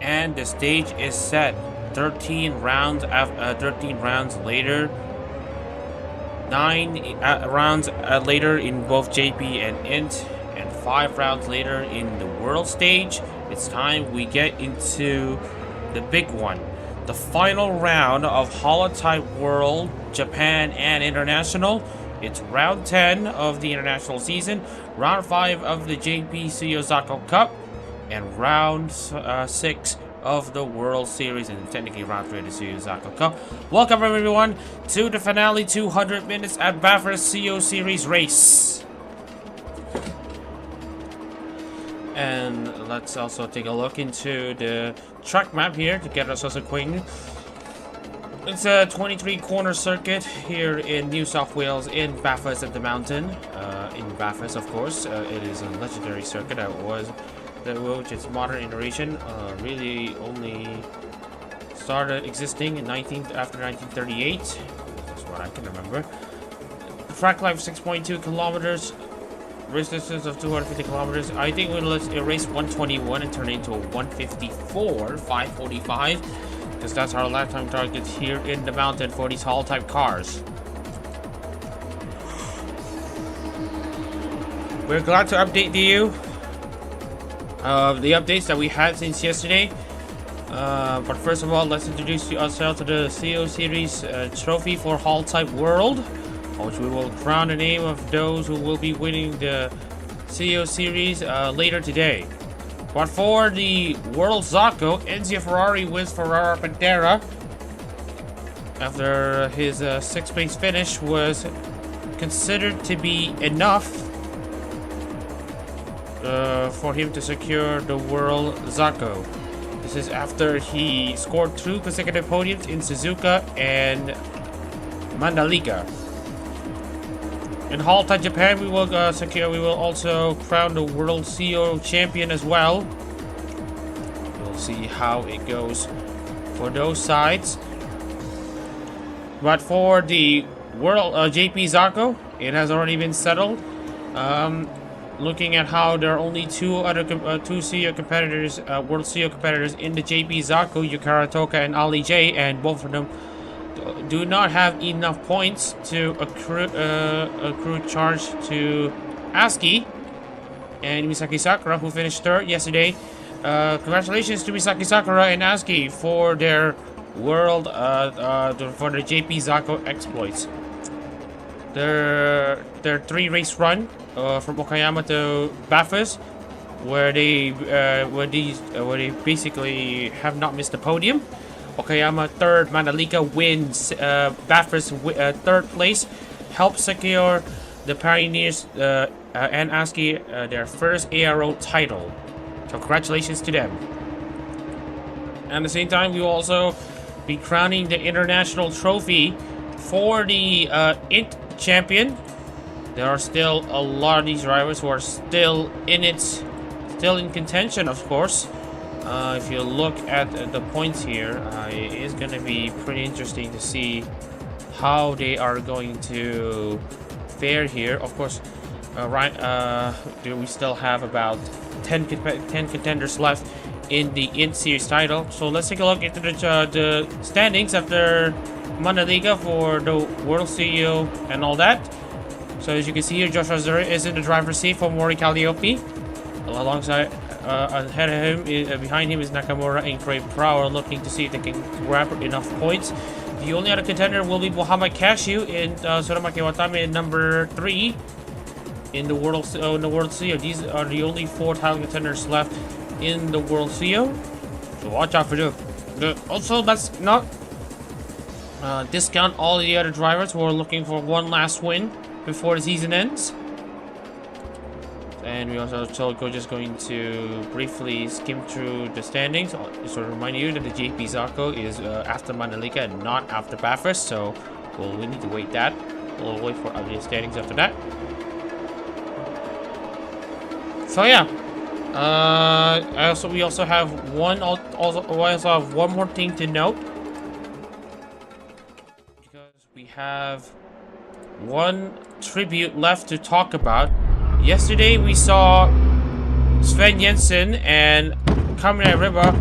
and the stage is set. 13 rounds later, 9 rounds later in both JP and Int, and 5 rounds later in the world stage. It's time we get into the big one, the final round of HoloType World, Japan, and International. It's round 10 of the international season, round 5 of the JP Tsuyo Zako Cup, and round 6 of the World Series, and technically round 3 of the Tsuyo Zako Cup. Welcome everyone to the finale 200 minutes at Bathurst Tsuyo Series race. And let's also take a look into the track map here to get ourselves acquainted. It's a 23 corner circuit here in New South Wales in Bathurst at the mountain. In Bathurst, of course, it is a legendary circuit which its modern iteration really only started existing in after 1938. That's what I can remember. Track life 6.2 kilometers. Race distance of 250 kilometers. I think we'll erase 121 and turn it into a 154, 545, because that's our lifetime target here in the mountain for these HoloType cars. We're glad to update you of the updates that we had since yesterday. But first of all, let's introduce ourselves to the Tsuyo Series trophy for HoloType World, which we will crown the name of those who will be winning the Tsuyo Series later today. But for the World Zako, Enzo Ferrari wins for Pantera after his 6th place finish was considered to be enough for him to secure the World Zako. This is after he scored 2 consecutive podiums in Suzuka and Mandalika. In HoloType Japan, we will also crown the World Tsuyo champion as well. We'll see how it goes for those sides. But for the World JP Zako, it has already been settled. Looking at how there are only two Tsuyo competitors, World Tsuyo competitors in the JP Zako, Yukara Toka and Ali J, and both of them do not have enough points to accrue charge to Asuki and Misaki Sakura, who finished 3rd yesterday. Congratulations to Misaki Sakura and Asuki for their world for the JP Zako exploits. Their 3-race run from Okayama to Bathurst, where they basically have not missed the podium. Okayama 3rd, Mandalika wins Bathurst 3rd place, helps secure the Pioneers and Asuki their first ARO title. So congratulations to them. And at the same time, we will also be crowning the international trophy for the Int champion. There are still a lot of these drivers who are still in contention, of course. If you look at the points here, it is going to be pretty interesting to see how they are going to fare here. Of course, we still have about 10 contenders left in the Int Series title. So let's take a look into the standings after Mandalika for the World CEO and all that. So as you can see here, Josh Azura is in the driver's seat for Mori Calliope. Alongside, ahead of him, behind him is Nakamura and Craig Prower, looking to see if they can grab enough points. The only other contender will be Muhammad Cashew in Soramaki Watame at number 3 in the World CEO. These are the only 4 title contenders left in the World CEO. So watch out for them. Also, let's not discount all the other drivers who are looking for one last win before the season ends. And we also just going to briefly skim through the standings. Just to remind you that the JP Zako is after Mandalika and not after Bathurst, so we need to wait that. We'll wait for other standings after that. So yeah, we also have one more thing to note, because we have one tribute left to talk about. Yesterday we saw Sven Jensen and Kaminai Riba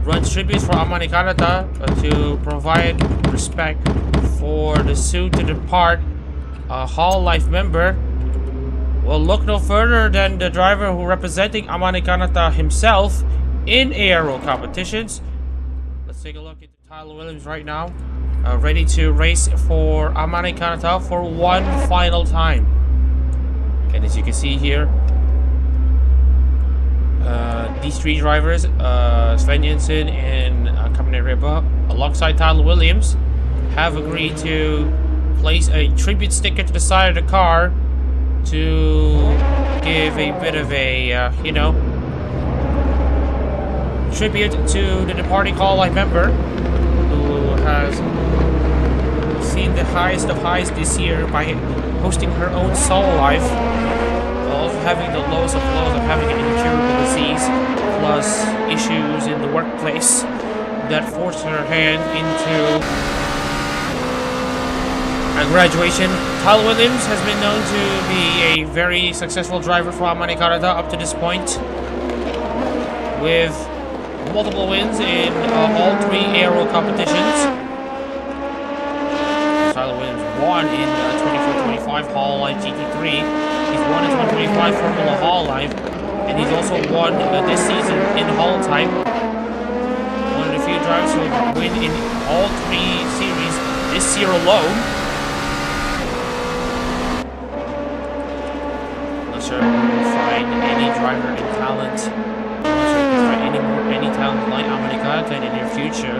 runs tributes for Amane Kanata to provide respect for the soon-to-depart HoloLype member. Well, look no further than the driver who representing Amane Kanata himself in ARO competitions. Let's take a look at Tyler Williams right now, ready to race for Amane Kanata for one final time. And as you can see here, these three drivers, Sven Jensen and Kamine Reba, alongside Tyler Williams, have agreed to place a tribute sticker to the side of the car to give a bit of a, tribute to the departing HoloLype member who has seen the highest of highs this year by hosting her own solo life, while also having the lowest of lows of having an incurable disease plus issues in the workplace that forced her hand into a graduation. Tyler Williams has been known to be a very successful driver for Amane Kanata up to this point, with multiple wins in all three ARO competitions. Tyler Williams won in 24-25 HoloLype GT3. He's won in 2025 Formula HoloLype, and he's also won this season in HoloType. One of the few drivers who win in all three series this year alone. Not sure if we'll find any driver in talent. Any talent like Amane Kanata in the near future,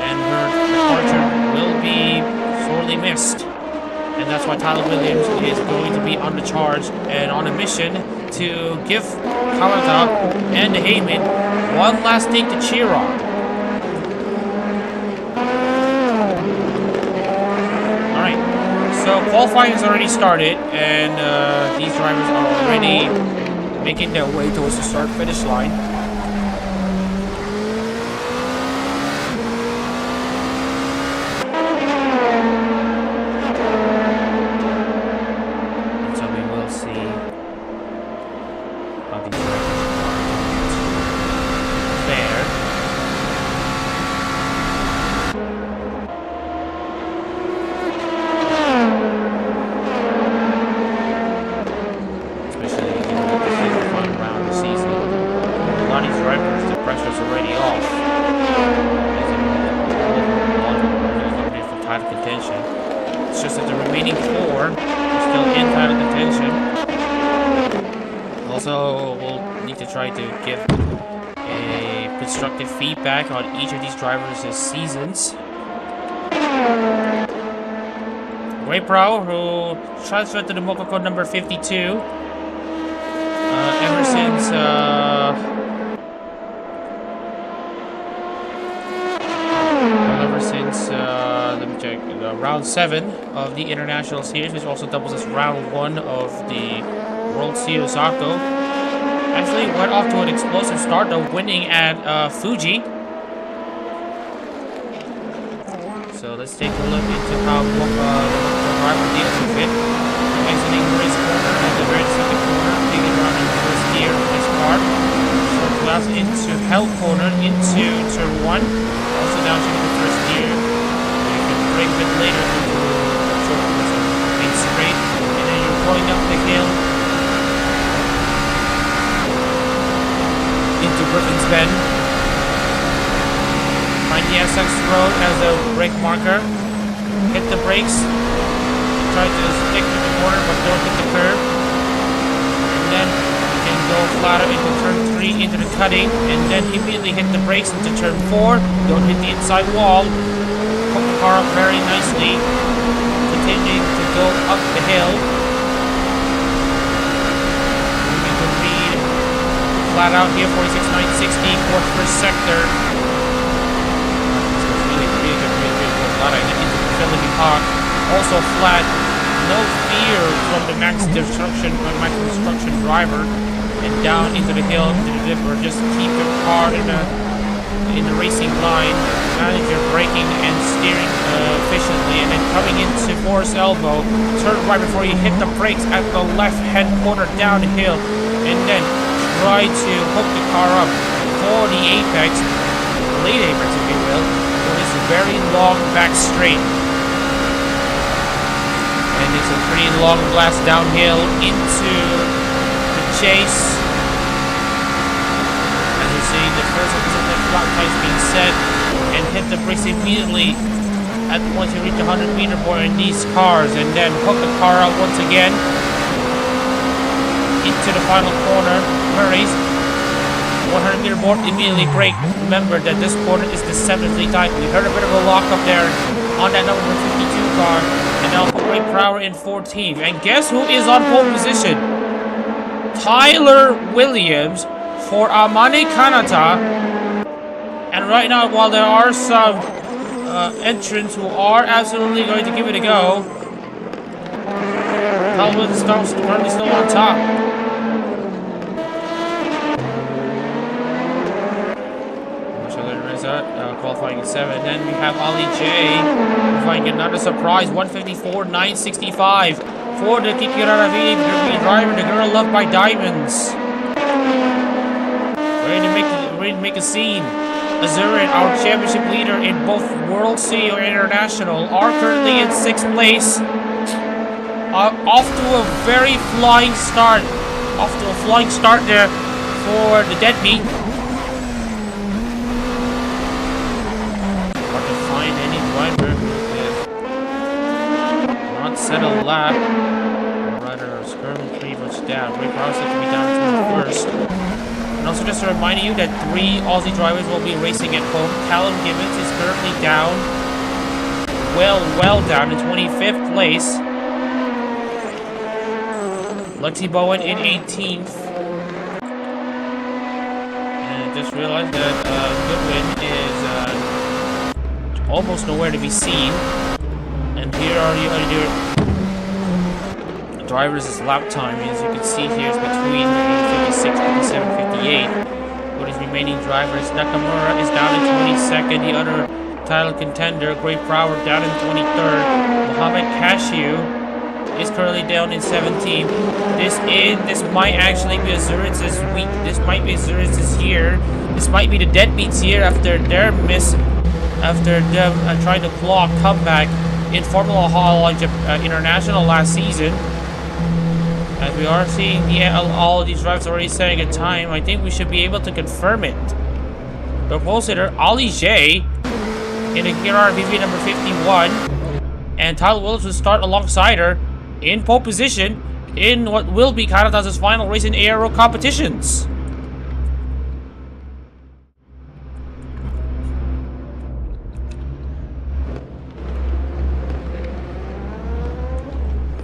and her departure will be sorely missed. And that's why Tyler Williams is going to be on the charge and on a mission to give Kanata and Heyman one last thing to cheer on. Alright, so qualifying has already started, and these drivers are already making their way towards the start-finish line. It's just that the remaining four are still in title contention. Also, we'll need to try to give a constructive feedback on each of these drivers' seasons. Ray Pro, who transferred to the Mokoko number 52 ever since let me check, round 7 of the International Series, which also doubles as round 1 of the World Series. Zako actually went off to an explosive start, though, winning at Fuji. So let's take a look into how the driver deals with it. Exiting the race corner in the very second corner, taking around in the first gear of this car. Short class into Hell corner into turn 1. Also down to the first gear. You can brake a bit later into short class main straight. And then you're going up the hill into Britain's Bend. Find the SX road as a brake marker. Hit the brakes. Try to stick to the corner but don't hit the curb. And then you can go flatter into turn 3 into the cutting. And then immediately hit the brakes into turn 4. Don't hit the inside wall. Hook the car up very nicely. Continuing to go up the hill. Moving to lead. Flat out here, 46.960, fourth first sector. Really good flat out into the Philippi Park. Also flat, no fear from the max destruction driver, and down into the hill, into the dipper. Just keep your car in the racing line, manage your braking and steering efficiently, and then coming into Forest Elbow, turn right before you hit the brakes at the left hand corner downhill, and then try to hook the car up for the apex. late Apex, if you will, for this very long back straight. And it's a pretty long blast downhill into the chase. As you see, the first of the flat tires being set and hit the brakes immediately at once you reach the 100-meter board in these cars, and then hook the car up once again into the final corner. Murray's 100-meter board immediately brake. Remember that this corner is deceptively tight. We heard a bit of a lock up there on that number 52 car, and now put Ray Prowler in 14th. And guess who is on pole position? Tyler Williams for Amane Kanata. And right now, while there are some entrants who are absolutely going to give it a go, Tyler Williams is currently still on top. Qualifying in 7. Then we have Ali J qualifying another surprise 154.965 for the Kikirara V driver, the girl loved by diamonds. Ready to make a scene. Azurin, our championship leader in both World CEO and International, are currently in 6th place. Off to a very flying start. Off to a flying start there for the deadbeat. Set a lap. Rider skirting pretty much down. Ray Prowler set to be down to first. And also just to remind you that 3 Aussie drivers will be racing at home. Callum Gibbons is currently down. Well down in 25th place. Lexi Bowen in 18th. And just realized that Goodwin is almost nowhere to be seen. And here are the other drivers' lap time. As you can see here, is between 56, 57, 58. With his remaining drivers, Nakamura is down in 22nd. The other title contender, Ray Prowler, down in 23rd. Mohamed Cashew is currently down in 17th. This might actually be Azuritz's week. This might be Azuritz's year. This might be the deadbeats year after their miss, after them trying to claw a comeback in Formula HoloType International last season. As we are seeing all of these drivers already setting a time, I think we should be able to confirm it. The pole sitter, Ali J, in the KRVV number 51, and Tyler Williams will start alongside her in pole position in what will be Kanata's final race in ARO competitions.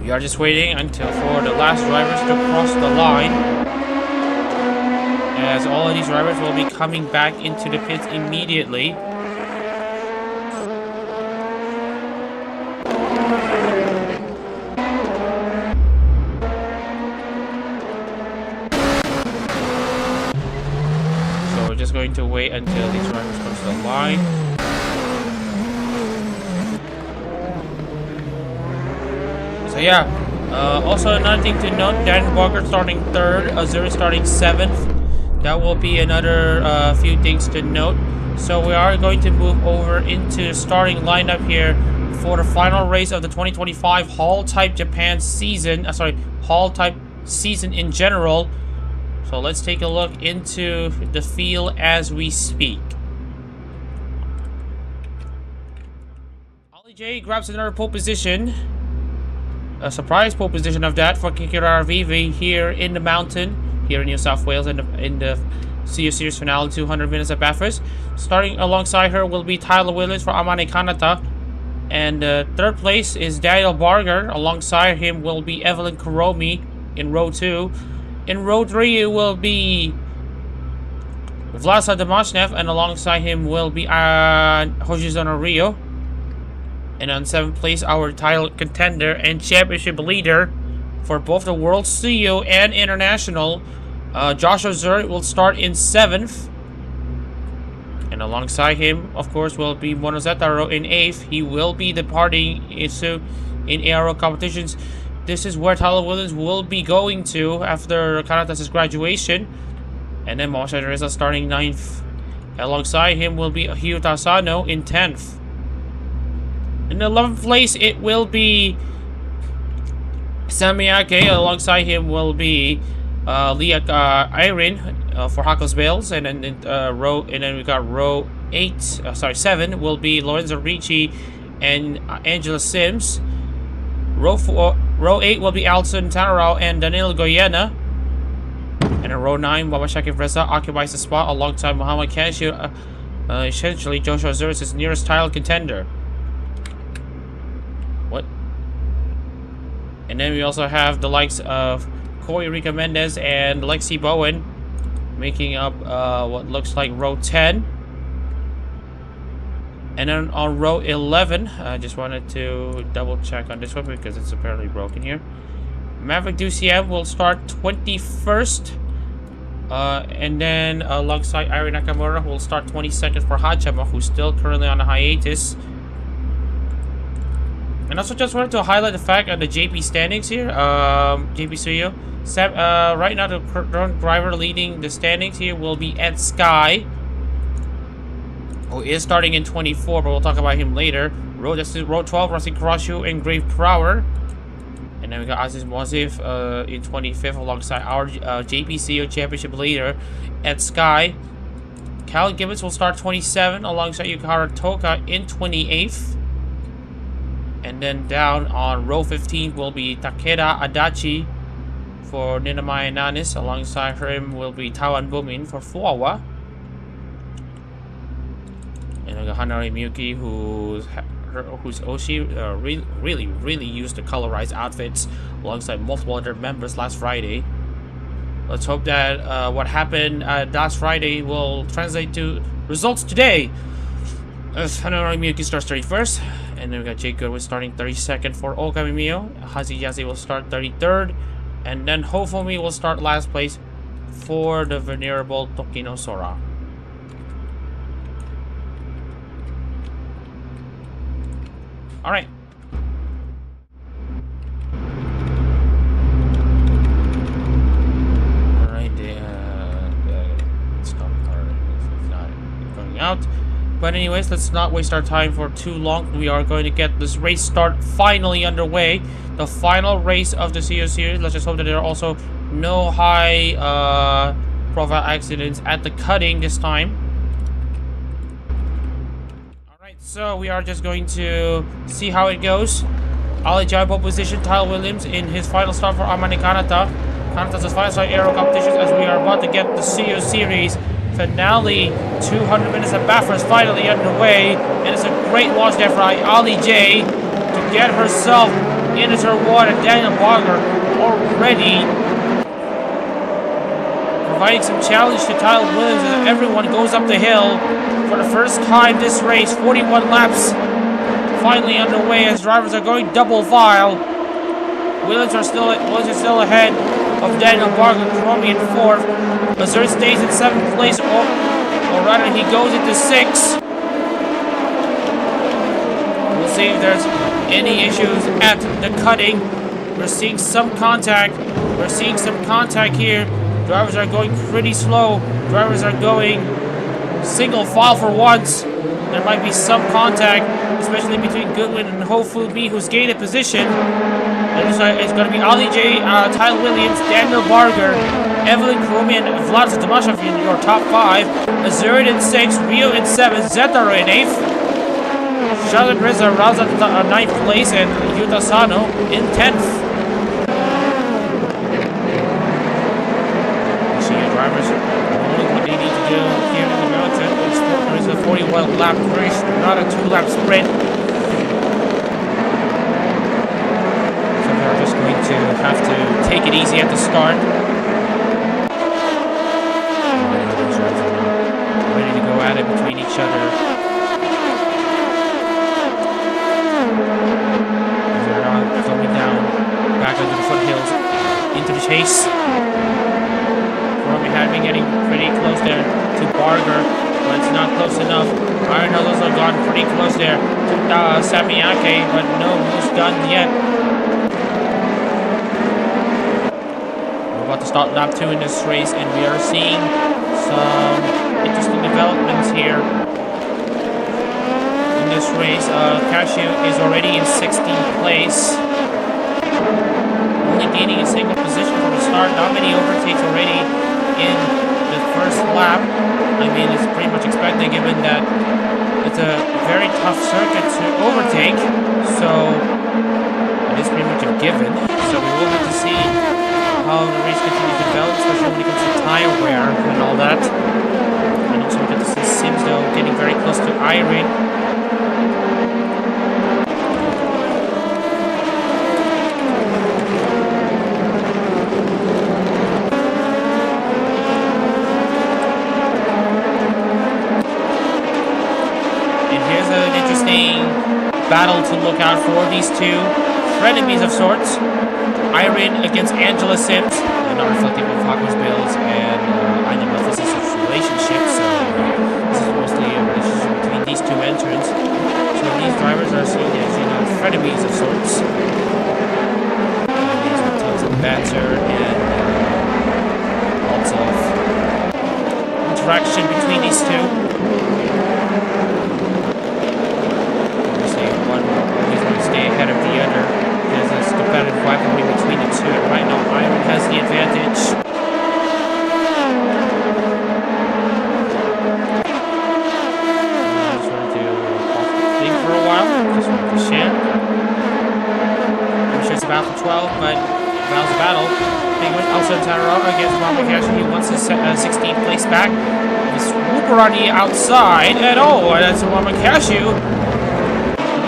We are just waiting until for the last drivers to cross the line, as all of these drivers will be coming back into the pits immediately. So we're just going to wait until these drivers cross the line. So yeah, also another thing to note, Dan Bogart starting 3rd, Azuri starting 7th. That will be another few things to note. So we are going to move over into the starting lineup here for the final race of the 2025 HoloType Japan season. HoloType season in general. So let's take a look into the field as we speak. Ali J grabs another pole position. A surprise pole position of that for Kikirara VV here in the mountain, here in New South Wales, in the Tsuyo Series finale, 200 minutes at Bathurst. Starting alongside her will be Tyler Williams for Amane Kanata. And 3rd place is Daniel Barger. Alongside him will be Evelyn Kuromi in row 2. In row 3 it will be Vlasa Demashnev, and alongside him will be Hojizano Rio. And on 7th place, our title contender and championship leader for both the World CEO and International, Joshua Zuri, will start in 7th. And alongside him, of course, will be Monozetaro in 8th. He will be departing in ARO competitions. This is where Tyler Williams will be going to after Kanata's graduation. And then Moshe Reza starting 9th. Alongside him will be Hyuta Asano in 10th. In 11th place, it will be Samiake. Alongside him will be Liak Irene for Hako's Bales, and then we got row 7 will be Lorenzo Ricci and Angela Sims. Row 8 will be Alison Tanarao and Danilo Goyena. And in row 9, Wabashaki Reza occupies the spot alongside Muhammad Kanshi, essentially Joshua Azuris' nearest title contender. What? And then we also have the likes of Corey Rica Mendez and Lexi Bowen making up what looks like row 10. And then on row 11, I just wanted to double check on this one because it's apparently broken here. Maverick Duciem will start 21st. And then alongside Ari Nakamura, who will start 22nd for Hachama, who's still currently on a hiatus. And also just wanted to highlight the fact on the JP standings here. JP Tsuyo. Right now, the current driver leading the standings here will be Ed Sky, who is starting in 24, but we'll talk about him later. Row 12, Rossi Karashu and Grave Prower. And then we got Aziz Mozif in 25th alongside our JPCO Championship leader, Ed Sky. Cal Gibbons will start 27 alongside Yukihara Toka in 28th. And then down on row 15 will be Takeda Adachi for Ninamaya Nanis. Alongside him will be Tawan Bumin for Fuawa. And we got Hanari Miyuki, who's Oshi really used to colorize outfits alongside multiple other members last Friday. Let's hope that what happened last Friday will translate to results today. As Hanari Miyuki starts 31st, and then we got Jake Goodwin starting 32nd for Okami Mio. Hazi Yazi will start 33rd, and then Hofumi will start last place for the venerable Tokino Sora. Alright. Alright, it's not going out. But anyways, let's not waste our time for too long. We are going to get this race start finally underway. The final race of the CO series. Let's just hope that there are also no high profile accidents at the cutting this time. So we are just going to see how it goes. Ali Jai pole position, Tyler Williams in his final start for Amane Kanata. Kanata's final start ARO competitions as we are about to get the CO series finale. 200 minutes at Bathurst finally underway. And it's a great launch there for Ali J to get herself into her water. Daniel Barger already providing some challenge to Tyler Williams as everyone goes up the hill. For the first time this race, 41 laps finally underway as drivers are going double file. Williams is still ahead of Daniel Barger, Chromie in 4th. Missouri stays in 7th place, or rather he goes into 6th. We'll see if there's any issues at the cutting. We're seeing some contact. We're seeing some contact here. Drivers are going pretty slow. Drivers are going single file for once. There might be some contact, especially between Goodwin and Hofu B, who's gained a position. And it's going to be Ali J, Tyler Williams, Daniel Barger, Evelyn Krumi, and Vlad Tomashev in your top 5. Azurid in 6th, Rio in 7th, Zetaro in 8th. Charlotte Reza Raza in 9th place, and Yuta Sano in 10th. See your drivers doing what they need to do here in the mountain. It's a 41 lap race, not a 2-lap sprint. So we're just going to have to take it easy at the start. Ready to go at it between each other. They're coming down, back onto the foothills, into the chase. Romy had been getting pretty close there to Barger, but it's not close enough. Iron Others have gone pretty close there to Samiake, but no moves done yet. We're about to start lap 2 in this race, and we are seeing some interesting developments here in this race. Cashew is already in 16th place, only gaining a single position from the start. Not many overtakes already in the first lap. I mean, it's pretty much expected given that it's a very tough circuit to overtake, so it is pretty much a given. So we will have to see how the race continues to develop, especially when it comes to tire wear and all that. And also we get to see Sims though getting very close to Irene. Battle to look out for, these two frenemies of sorts. Irene against Angela Sims, not reflective of Haku's bills, and I know about this is a relationship, so this is mostly a relationship between these two entrants. So these drivers are seen as, frenemies of sorts. These are tons of banter and lots of interaction between these two. Stay ahead of the other. There's this competitive rivalry between the two, and right now Iron has the advantage. I just wanted to think for a while. Just wanted to share. I'm sure it's about for 12, but Val's a battle. Big win also Taro against Mamakashi. He wants his 16th place back. This Swooper on the outside, and that's a Mamakashi.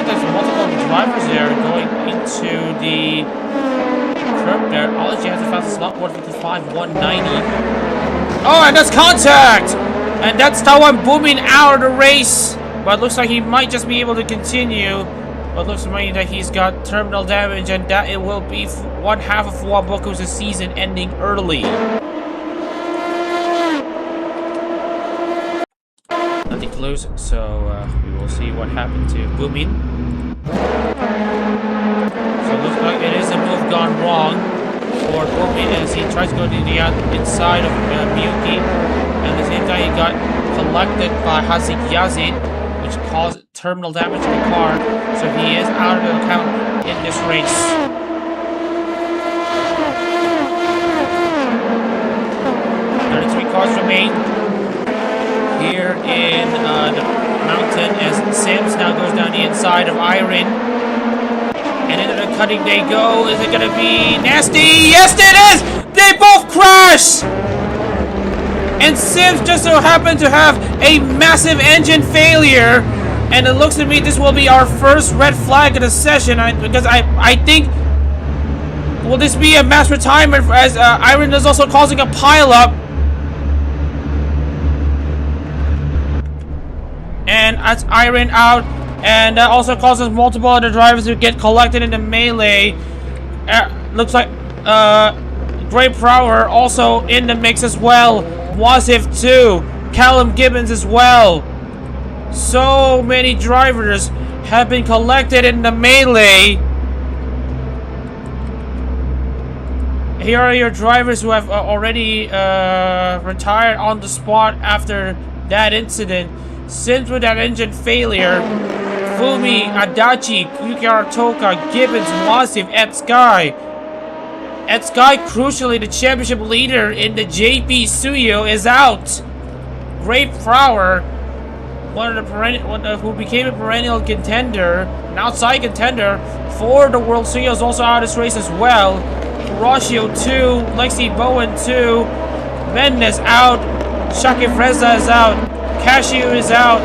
There's multiple drivers there going into the curb there. All she has to fast is not 155, 190. Oh, and that's contact! And that's Tawan booming out of the race. But it looks like he might just be able to continue. But it looks to me that he's got terminal damage, and that it will be one half of Waboku's season ending early. Nothing to lose, so we will see what happened to Boomin. So it looks like it is a move gone wrong for Boomin as he tries to go to the inside of Miyuki. And at the same time, he got collected by Hazik Yazid, which caused terminal damage to the car. So he is out of the account in this race. Cars remain here in the mountain as Sims now goes down the inside of Irene. And into the cutting they go. Is it going to be nasty? Yes, it is! They both crash! And Sims just so happened to have a massive engine failure. And it looks to me this will be our first red flag of the session. Because I think... Will this be a mass retirement as Irene is also causing a pileup? And that's Irene out, and that also causes multiple other drivers to get collected in the melee. Looks like Gray Prower also in the mix as well. Wasif too. Callum Gibbons as well. So many drivers have been collected in the melee. Here are your drivers who have already retired on the spot after that incident. Sims with that engine failure. Fumi, Adachi, Yukihara Toka, Gibbons, Wasif, Ed Sky. Ed Sky, crucially, the championship leader in the JP Tsuyo is out. Great Flower, who became a perennial contender, an outside contender for the World Tsuyo, is also out of this race as well. Hiroshio 2, Lexi Bowen 2, Mendes out, Shaki Freza is out. Cashew is out.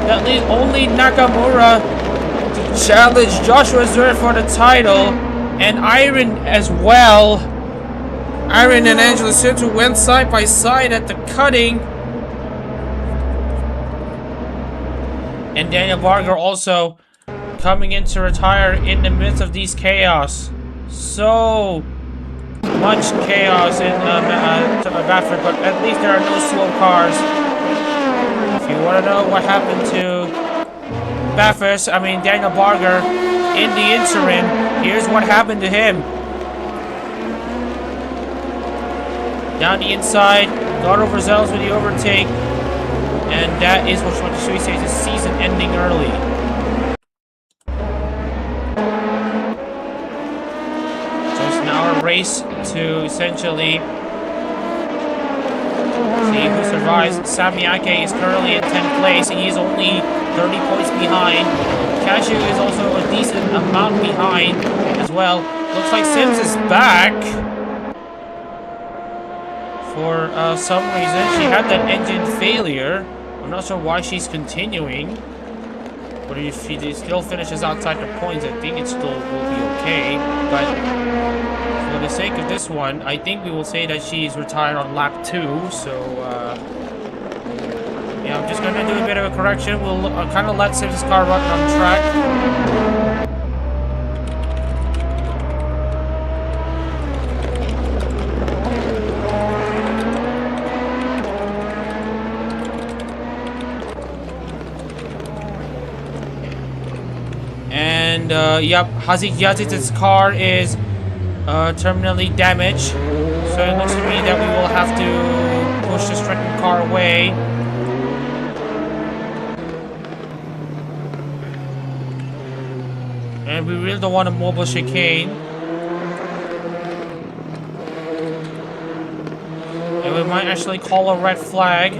That leaves only Nakamura to challenge Joshua Zuri for the title. And Irene as well. Irene and Angela Sims went side by side at the cutting. And Daniel Barger also coming in to retire in the midst of these chaos. So much chaos in Bathurst, but at least there are no slow cars. If you want to know what happened to Bathurst, Daniel Barger in the interim, here's what happened to him. Down the inside, got overzealous with the overtake. And that is what Shuei says is season ending early. So it's now a race to essentially see who survives. Samiake is currently in 10th place. He is only 30 points behind. Cashew is also a decent amount behind as well. Looks like Sims is back. For some reason, she had that engine failure. I'm not sure why she's continuing. But if she still finishes outside the points, I think it still will be okay. But for the sake of this one, I think we will say that she's retired on lap 2. So, yeah, I'm just going to do a bit of a correction. We'll kind of let Sims' car run on track. And, yep, Yazid's car is terminally damaged. So it looks to me that we will have to push the stricken car away. And we really don't want a mobile chicane. And we might actually call a red flag.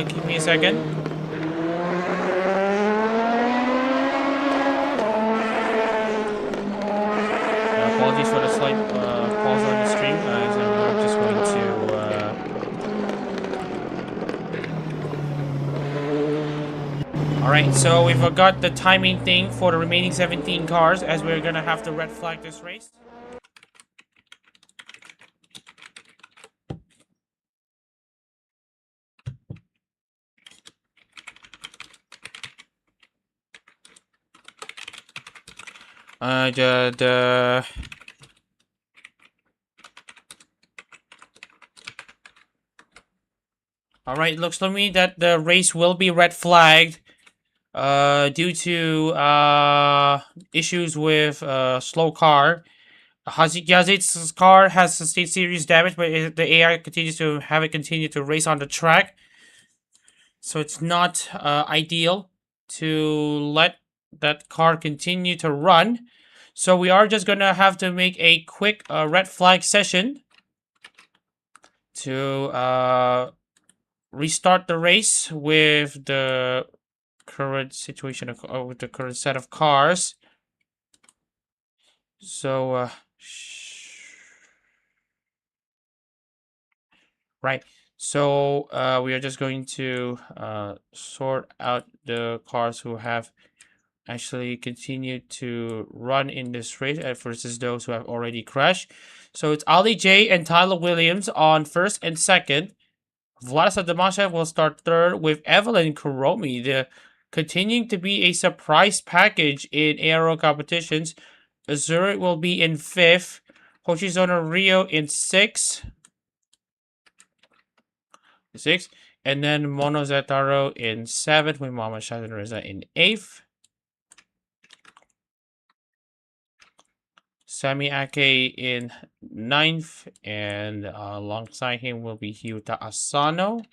Give me a second. Apologies for the slight pause on the stream, guys. I'm just going to... Alright, so we've got the timing thing for the remaining 17 cars, as we're gonna have to red flag this race. Alright, looks to me that the race will be red flagged due to issues with slow car. Yazid's car has sustained serious damage, but the AI continues to have it continue to race on the track. So it's not ideal to let that car continue to run. So we are just gonna have to make a quick red flag session to restart the race with the current situation of, with the current set of cars. So right. So we are just going to sort out the cars who have actually continued to run in this race versus those who have already crashed. So it's Ali J and Tyler Williams on first and second. Vladislav Damashev will start third with Evelyn Kuromi. The continuing to be a surprise package in ARO competitions. Azuri will be in fifth. Hoshizona Rio in sixth. And then Mono Zetaro in seventh with Mama Shazan Reza in eighth. Sami Ake in ninth, and alongside him will be Hyuta Asano.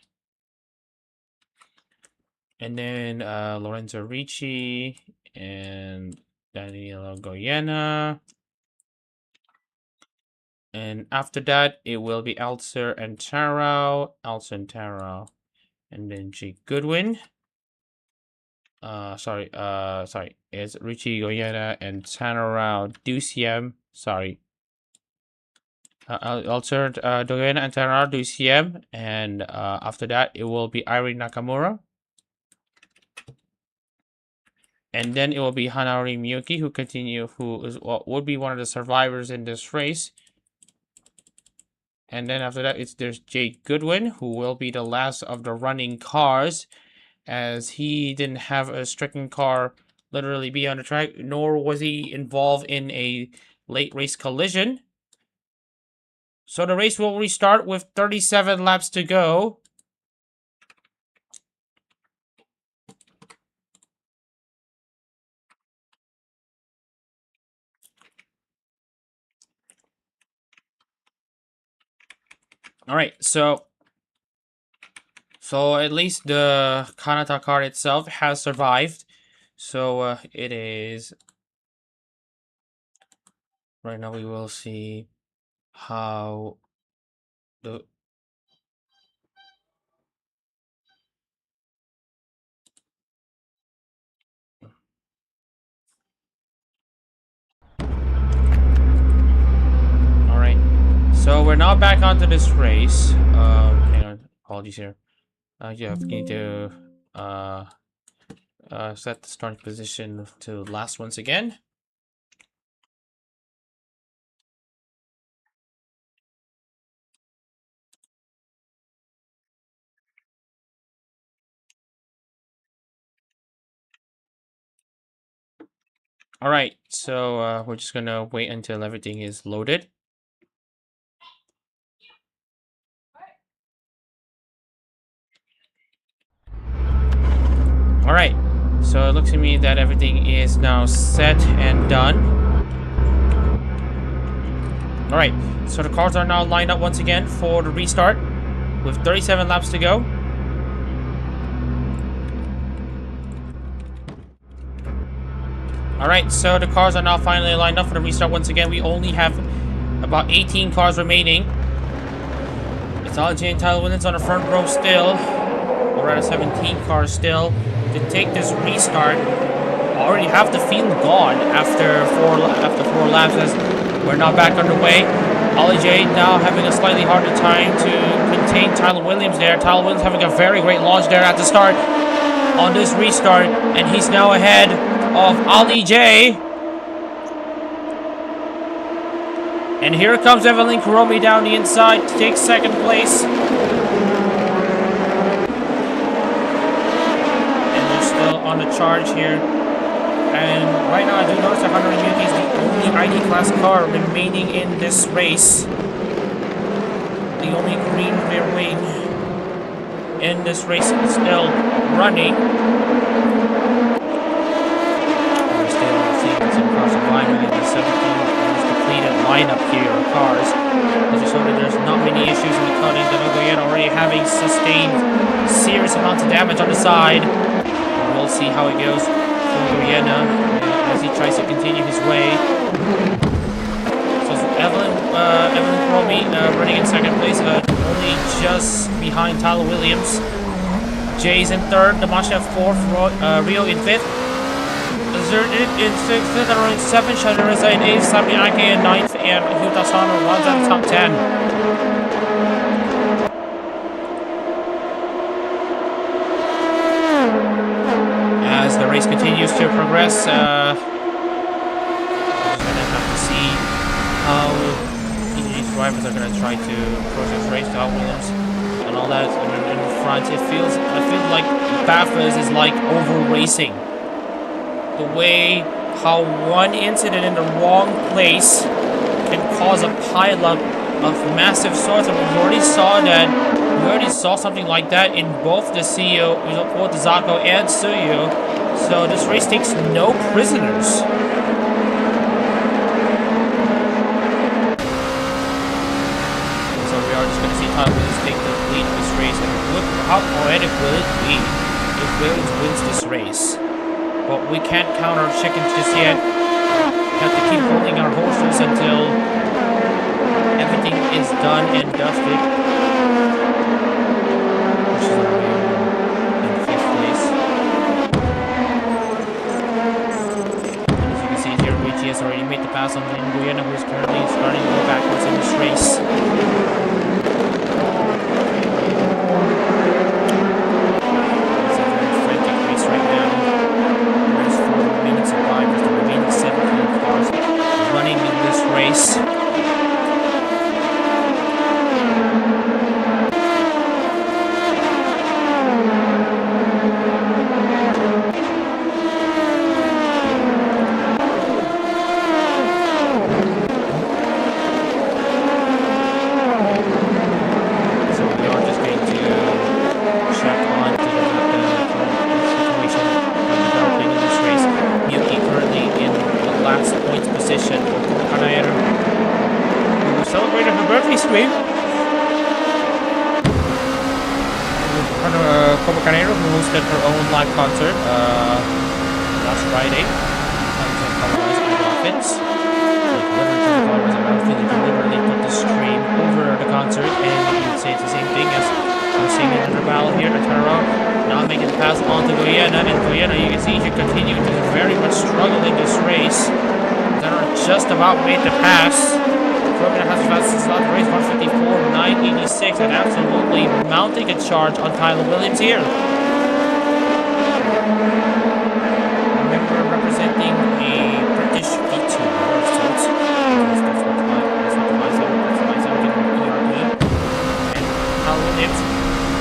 And then Lorenzo Ricci and Danilo Goyena. And after that, it will be Elser and Tarao, and then Jake Goodwin. Sorry, it's Richie Goyena and Tanarao Duciem. Sorry. Elser Goyena and Tanarao Duciem, and after that, it will be Irene Nakamura. And then it will be Hanari Miyuki, who would be one of the survivors in this race. And then after that, there's Jake Goodwin, who will be the last of the running cars, as he didn't have a stricken car literally be on the track, nor was he involved in a late race collision. So the race will restart with 37 laps to go. All right, so So at least the Kanata card itself has survived. So it is. Right now we will see how the. Alright. So we're now back onto this race. Hang on. Apologies here. Yeah, we need to set the starting position to last once again. Alright, so we're just gonna wait until everything is loaded. Alright, so it looks to me that everything is now set and done. Alright, so the cars are now lined up once again for the restart with 37 laps to go. Alright, so the cars are now finally lined up for the restart once again. We only have about 18 cars remaining. It's LJ and Tyler Williams on the front row still. We're at 17 cars still to take this restart. Already half the field gone after four laps as we're now back underway. LJ now having a slightly harder time to contain Tyler Williams there. Tyler Williams having a very great launch there at the start on this restart, and he's now ahead of Ali J. And here comes Evelyn Kuromi down the inside to take second place. And they're still on the charge here. And right now I do notice that Hunter Yuki is the only ID class car remaining in this race. The only green rear wing in this race is still running. We're still seeing some cars line within the 17 completed lineup here of cars. As you saw that there's not many issues in the cutting. Danogoyen already having sustained serious amounts of damage on the side. We'll see how it goes for Guyena as he tries to continue his way. So Evelyn Kuromi running in second place, only just behind Tyler Williams. Jay's in third, Damasha fourth, Rio in fifth. Zerdik in sixth, Aro in seventh, Shadariza in eighth, Sami Ake in ninth, and Hutasano runs out of top 10. As the race continues to progress, we're just gonna have to see how each of these drivers are gonna try to approach this race. Tyler Williams and all that in front. I feel like Bathurst is like over racing. The way how one incident in the wrong place can cause a pileup of massive sorts, and we already saw something like that in both the CEO, both Zako and Tsuyo. So this race takes no prisoners. So we are just going to see Tyler Williams take the lead of this race, and how poetic will it be if Williams wins this race? But we can't count our chickens just yet. We have to keep holding our horses until everything is done and dusted. Which is in fifth place. And as you can see here, Luigi has already made the pass on Nguyen, who is currently starting to go backwards in this race. Running in this race. live concert last Friday. They deliberately put the stream over the concert, and you can say it's the same thing as we're seeing in the battle here at Taro. Now making the pass on to Guyana, and Guyana, you can see, should continue to very much struggle in this race. Taro just about made the pass. Guyana has the fastest lap race, 154.986, and absolutely mounting a charge on Tyler Williams here. Remember, representing a British VTuber, so it's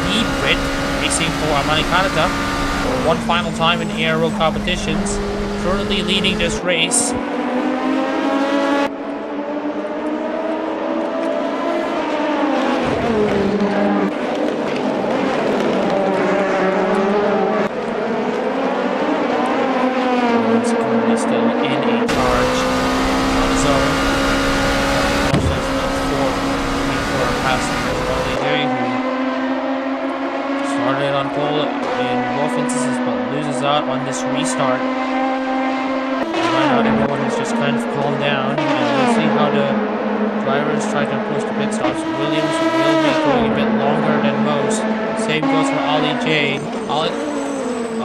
the Brit racing for Amani Kanata for one final time in ARO competitions, currently leading this race. It's currently still in a charge on his own. For passengers early there, who started on pole in both instances but loses out on this restart. Right now everyone has just kind of calmed down, and we'll see how the drivers try to approach the pit stops. Williams will be going a bit longer than most. Same goes for Ali J.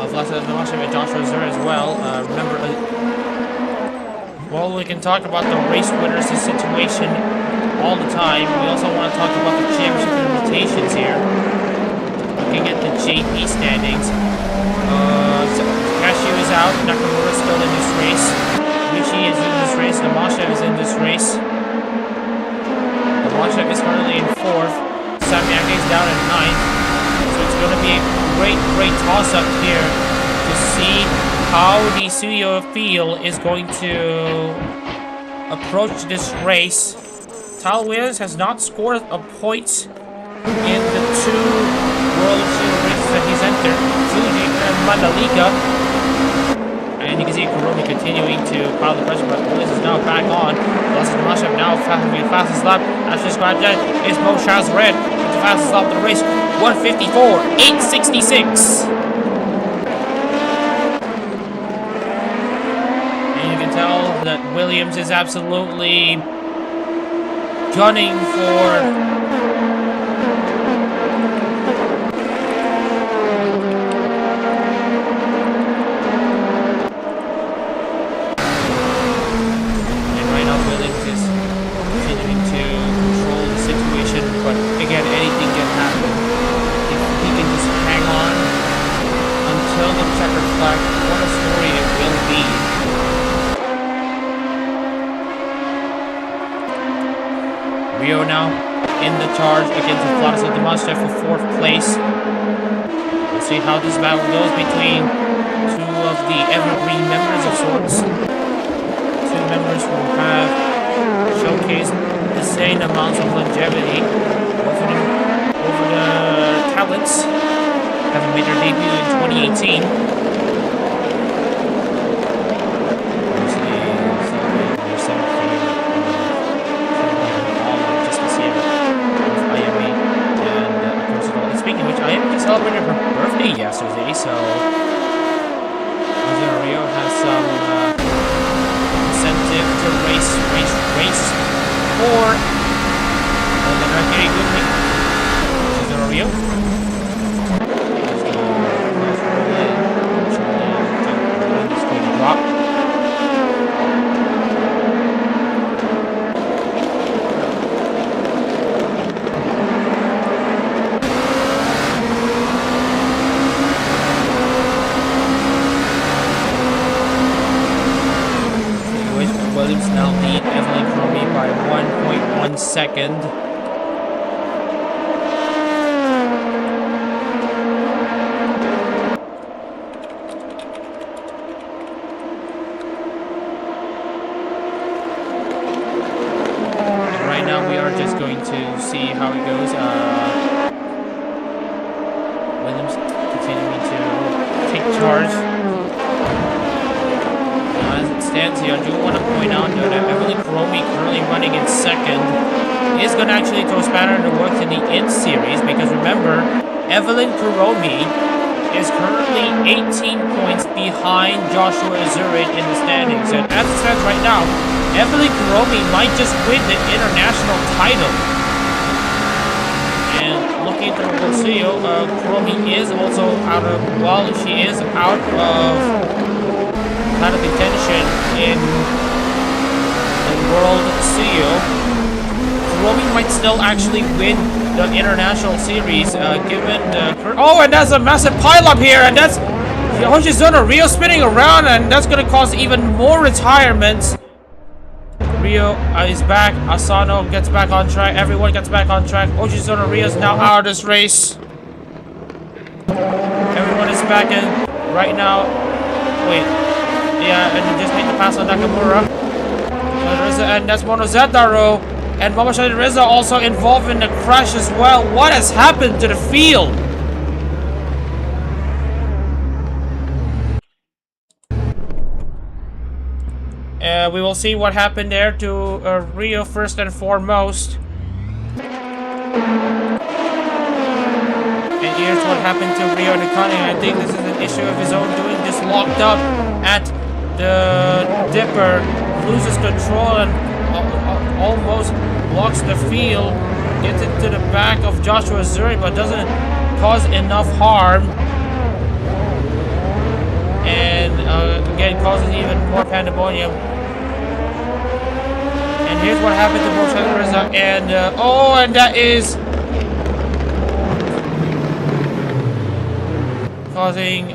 Vlasta Demashev and Joshua Zer as well. Remember, well, we can talk about the race winners' situation all the time. We also want to talk about the championship invitations here. Looking at the JP standings, Cashew is out, Nakamura is still in this race, Michi is in this race, Damashev is in this race. Damashev is currently in 4th, Samyang is down in 9th, so it's going to be a great toss-up here to see how the Tsuyo field is going to approach this race. Tal Williams has not scored a point in the 2 World Shield races that he's entered. Fuji and Mandalika. And you can see Kuromi continuing to pile the pressure, but Williams is now back on. Blessed Damashev now having the fastest lap. As described, is Mo Shaz Red with the fastest lap of the race. 154.866. And you can tell that Williams is absolutely gunning for Rio now in the charge against Vladislav Demashev for 4th place. We'll see how this battle goes between 2 of the evergreen members of sorts. 2 members who have showcased insane amounts of longevity over the talents, having made their debut in 2018. Celebrated her birthday yesterday, so Rio has some incentive to race for the Mercury Goodwin. Rio. It's going to drop. Williams now lead Evelyn Cromie by 1.1 second. And right now we are just going to see how it goes. Williams continuing to take charge. Stands here. I do want to point out though that Evelyn Cromie, currently running in 2nd, is going to actually throw a spanner in the works in the end series, because remember, Evelyn Cromie is currently 18 points behind Joshua Azurin in the standings. And as it stands right now, Evelyn Kuromi might just win the international title. And looking through Tsuyo, Kuromi is also out of, well, she is out of title contention in World Tsuyo. Kuromi might still actually win the international series, given the... Oh, and there's a massive pileup here, and that's... Hoshizuna Rio spinning around, and that's gonna cause even more retirements. Rio is back. Asano gets back on track. Everyone gets back on track. Hoshizuna Rio is now out of this race. Everyone is back in right now. Wait. Yeah, and he just made the pass on Nakamura. And that's Mono Zetaro. And Momosha Reza also involved in the crash as well. What has happened to the field? We will see what happened there to Rio first and foremost. And here's what happened to Rio Nakane. I think this is an issue of his own doing. Just locked up at the Dipper. Loses control and almost blocks the field, gets into the back of Joshua Zuri, but doesn't cause enough harm. And again, causes even more pandemonium. And here's what happened to Moshe Reza. And oh, and that is causing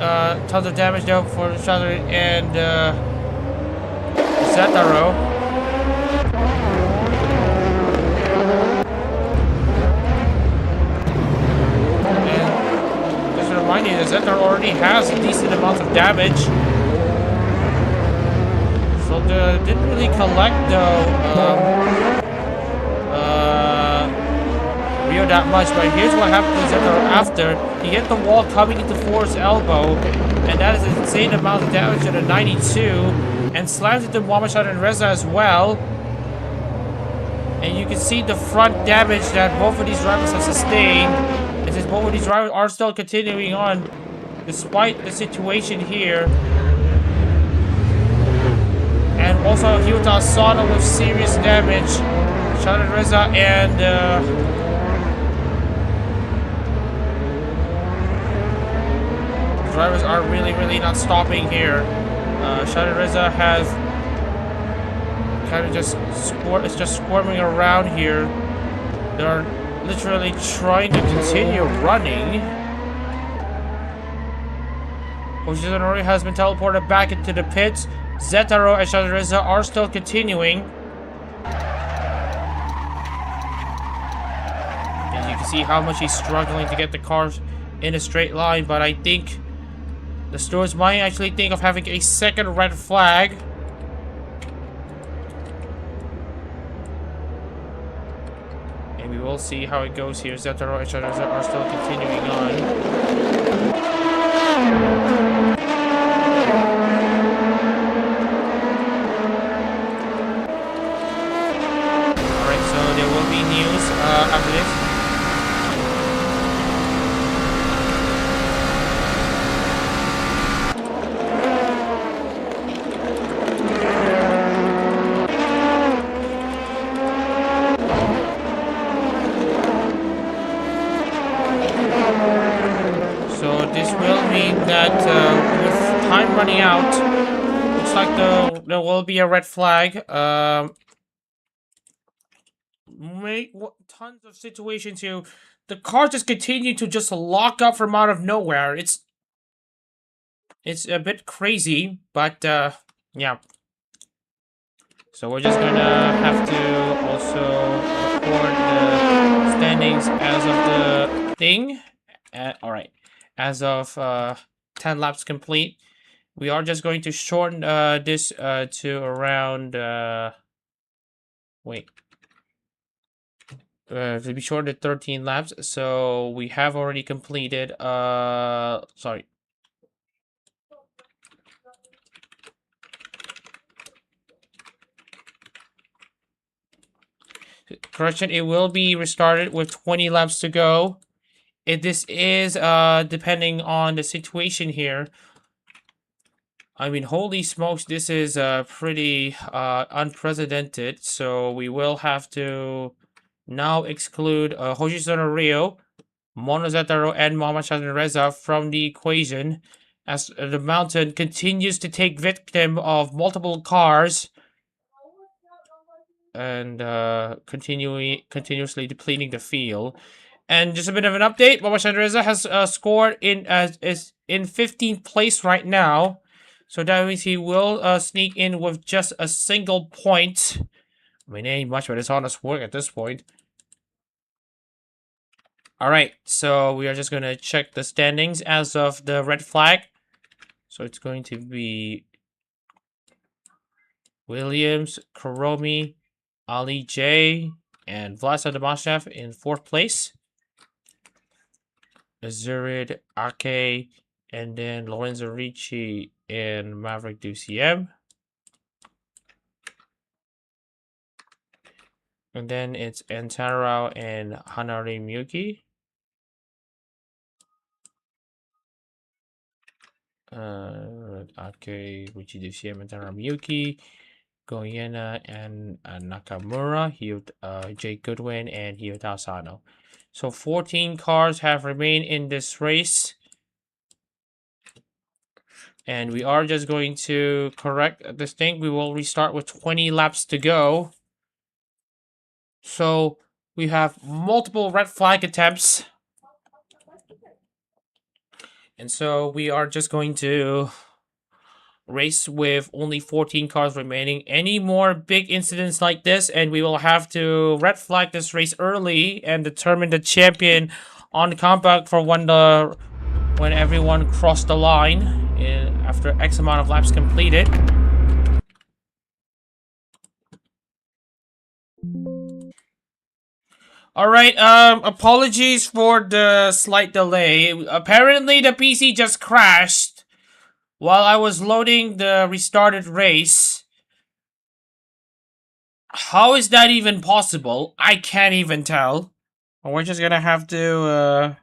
tons of damage though for Shadri and Zetaro. Remind you that Zetaro already has a decent amount of damage. So they didn't really collect though Rio that much, but here's what happened to Zetaro after. He hit the wall coming into For's elbow, and that is an insane amount of damage at a 92, and slams into Wamashad and Reza as well. And you can see the front damage that both of these rivals have sustained. Since both of these rivals are still continuing on despite the situation here. And also Hyuta Asano with serious damage. Shaded Reza and the drivers are really not stopping here. Shaded Reza has kind of just squirming around here. They're literally trying to continue running. Hoshizunori has been teleported back into the pits. Zetaro and Shadariza are still continuing. And you can see how much he's struggling to get the cars in a straight line, but I think the stewards might actually think of having a second red flag. We'll see how it goes here. Zetaro and Shadariza are still continuing on. Alright, so there will be news after this. With time running out, looks like there will be a red flag. Tons of situations here. The cars just continue to just lock up from out of nowhere. It's a bit crazy, but yeah. So we're just gonna have to also record the standings as of the thing. All right. As of 10 laps complete, we are just going to shorten this to around to be shortened to 13 laps. So we have already completed sorry. Correction, it will be restarted with 20 laps to go. this is depending on the situation here. I mean, holy smokes, this is pretty unprecedented. So we will have to now exclude Hoshisono Ryo, Monozetaro, and Momochan Reza from the equation, as the mountain continues to take victim of multiple cars and continuously depleting the field. And just a bit of an update, Momochan Reza has scored is in 15th place right now. So that means he will sneak in with just a single point. I mean, ain't much, but it's honest work at this point. Alright, so we are just going to check the standings as of the red flag. So it's going to be Williams, Kuromi, Ali J, and Vlasa Damashev in 4th place. Azurid, Ake, and then Lorenzo Ricci and Maverick DCM. And then it's Antaro and Hanari Miyuki. Okay, Ricci DCM and Antaro Miyuki. Goyena and Nakamura, Jay Goodwin, and Hyota Asano. So 14 cars have remained in this race. And we are just going to correct this thing. We will restart with 20 laps to go. So we have multiple red flag attempts. And so we are just going to race with only 14 cars remaining. Any more big incidents like this, and we will have to red flag this race early and determine the champion on the compact for when everyone crossed the line after X amount of laps completed. Alright, apologies for the slight delay. Apparently the PC just crashed while I was loading the restarted race. How is that even possible? I can't even tell. We're just gonna have to,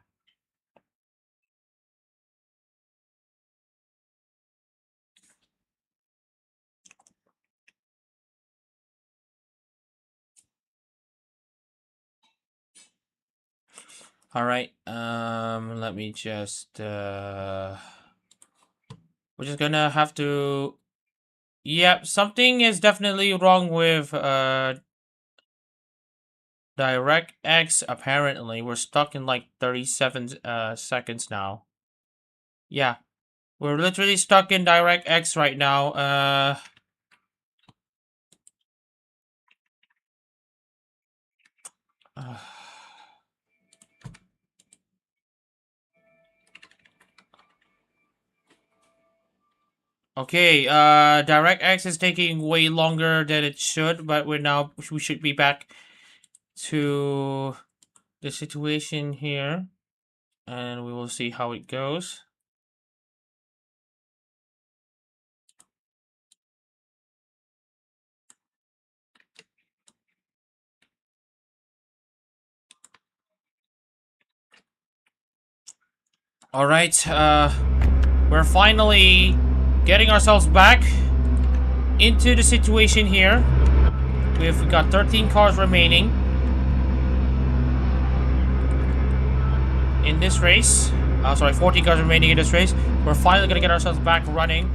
Alright, let me just, we're just gonna have to, yep, something is definitely wrong with, DirectX, apparently. We're stuck in like 37 seconds now. Yeah, we're literally stuck in DirectX right now, Okay, DirectX is taking way longer than it should, but we should be back to the situation here, and we will see how it goes. Alright, we're finally getting ourselves back into the situation here. We've got 13 cars remaining in this race. 14 cars remaining in this race. We're finally gonna get ourselves back running.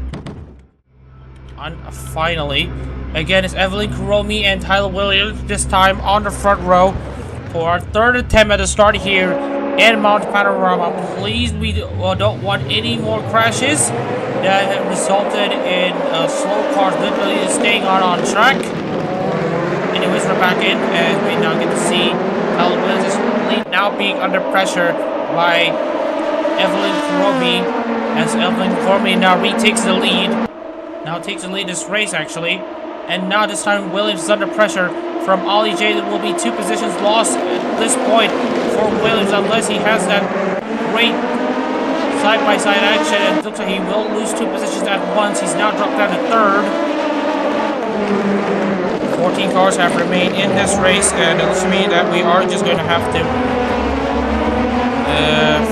Finally. Again, it's Evelyn Kuromi and Tyler Williams, this time on the front row for our third attempt at the start here in Mount Panorama. Please, we don't want any more crashes that have resulted in slow cars literally staying on track. Anyways, we're back in, and we now get to see Tyler Williams is now being under pressure by Evelyn Kuromi, as Evelyn Kuromi now retakes the lead. Now takes the lead this race, actually. And now this time Williams is under pressure from Ollie J. There will be 2 positions lost at this point for Williams unless he has that great side-by-side action. And it looks like he will lose 2 positions at once. He's now dropped down to 3rd. 14 cars have remained in this race, and it looks to me that we are just going to have to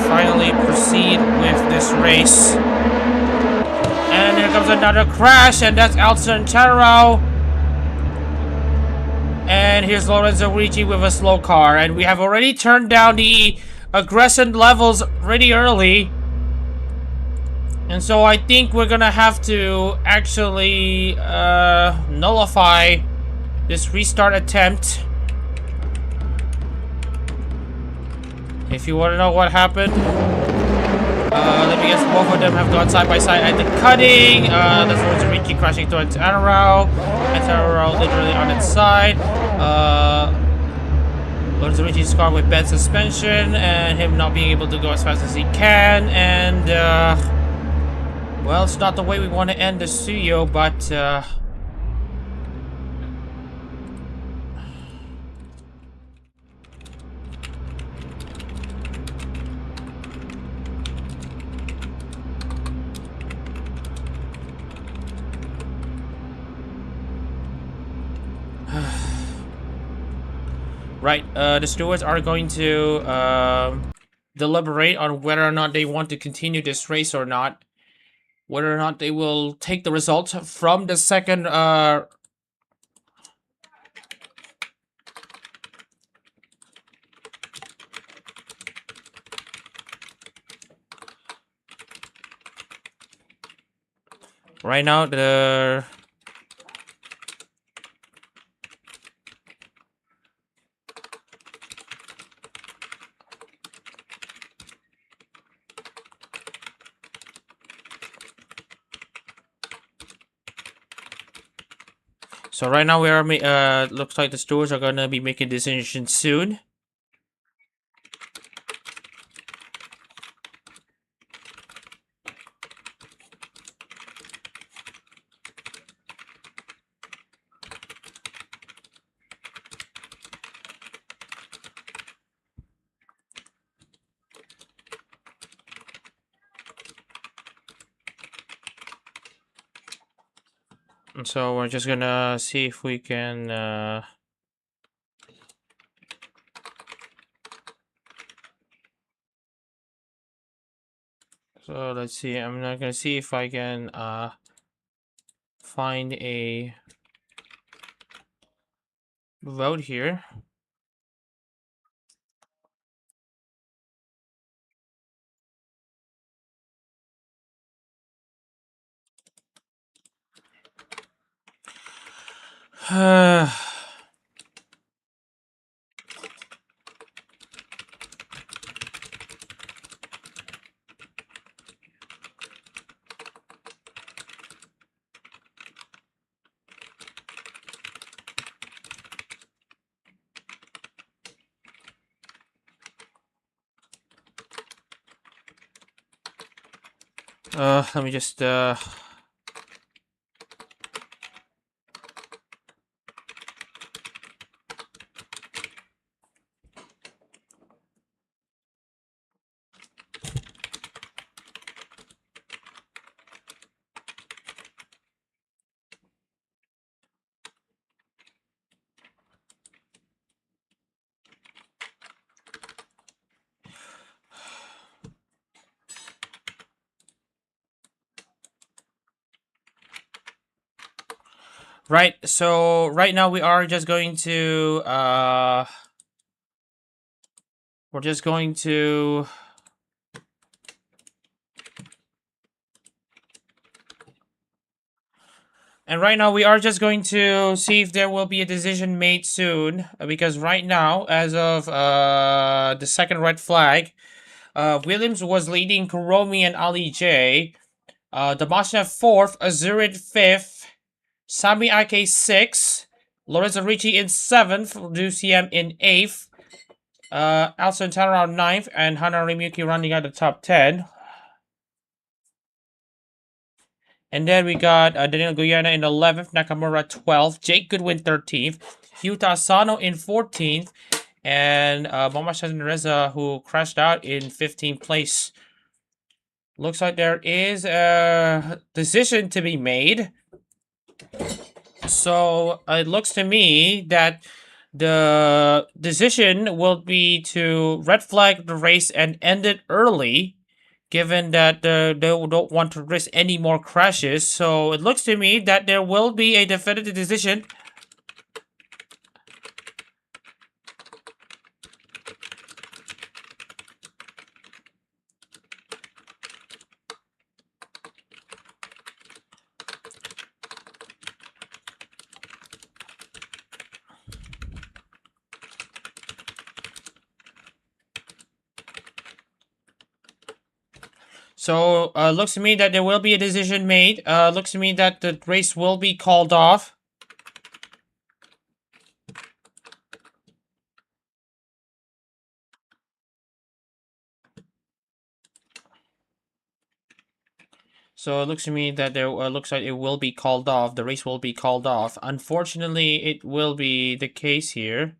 finally proceed with this race. And here comes another crash, and that's Elson Charao. And here's Lorenzo Ricci with a slow car, and we have already turned down the aggression levels pretty early. And so I think we're gonna have to actually nullify this restart attempt. If you want to know what happened, let me guess, both of them have gone side by side at the cutting. That's Lorenzo Ricci crashing towards Arrow, and Arrow literally on its side. Lorenzo Ricci's car with bad suspension, and him not being able to go as fast as he can, and well, it's not the way we want to end the Tsuyo, but right, the stewards are going to deliberate on whether or not they want to continue this race or not. Whether or not they will take the results from the second right now the So right now we are looks like the stewards are gonna be making decisions soon. And so we're just gonna see if we can so let's see. I'm not gonna see if I can find a vote here. Let me just right, so right now we are just going to we're just going to and right now we are just going to see if there will be a decision made soon, because right now, as of the second red flag, Williams was leading Kuromi and Ali J, Damashev 4th, Azurid 5th, Sami Ake 6th, Lorenzo Ricci in 7th, Luciem in 8th, Elson Tanaro 9th, and Hana Rimyuki running out the top 10. And then we got Daniel Guyana in 11th, Nakamura 12th, Jake Goodwin 13th, Hyuta Asano in 14th, and Momashazan Reza, who crashed out in 15th place. Looks like there is a decision to be made. So it looks to me that the decision will be to red flag the race and end it early, given that they don't want to risk any more crashes. So it looks to me that there will be a definitive decision. So, looks to me that there will be a decision made. Looks to me that the race will be called off. So it looks to me that there looks like it will be called off. The race will be called off. Unfortunately, it will be the case here.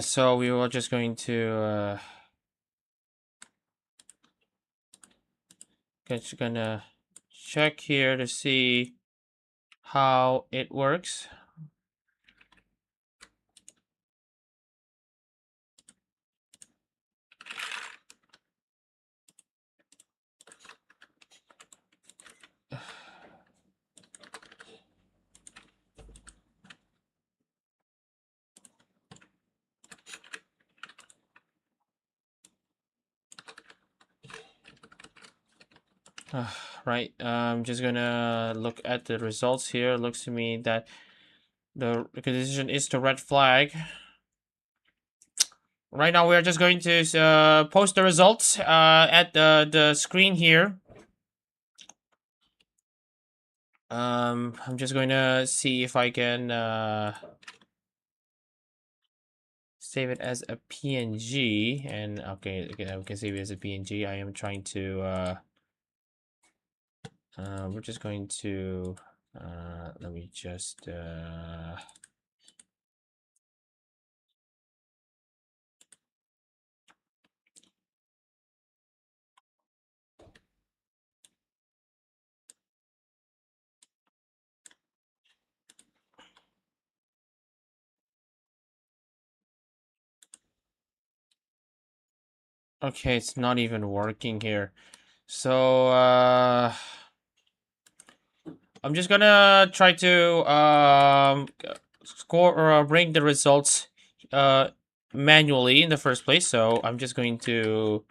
So we were just going to gonna check here to see how it works. Right, I'm just gonna look at the results here. It looks to me that the decision is to red flag. Right now, we're just going to post the results at the screen here. I'm just going to see if I can save it as a PNG, and okay, we can save it as a PNG. I am trying to we're just going to let me just okay, it's not even working here. So I'm just gonna try to score or bring the results manually in the first place. So I'm just going to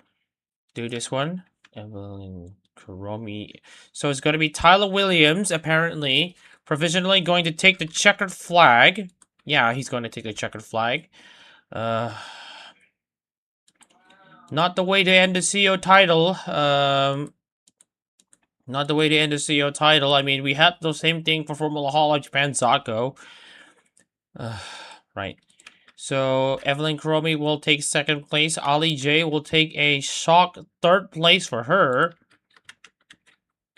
do this one. Evelyn Kuromi. So it's gonna be Tyler Williams, apparently, provisionally going to take the checkered flag. Yeah, he's going to take the checkered flag. Not the way to end the CEO title. Not the way to end the CEO title. I mean, we had the same thing for Formula Hall Japan Zako. Right. So Evelyn Kuromi will take second place. Ali J will take a shock third place for her.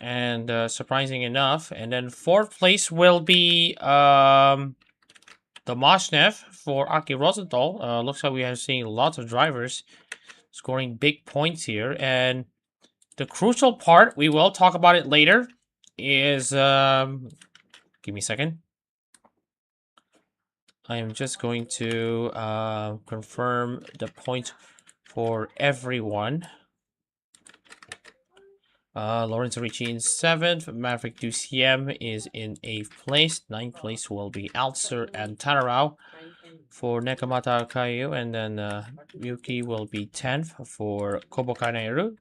And surprising enough. And then fourth place will be the Moshnev for Aki Rosenthal. Looks like we are seeing lots of drivers scoring big points here. And the crucial part, we will talk about it later, is give me a second. I am just going to confirm the points for everyone. Lawrence Ricci in 7th. Maverick Duciem is in 8th place. 9th place will be Alcer and Tararao for Nekamata Kayu. And then Yuki will be 10th for Kobokaneiru.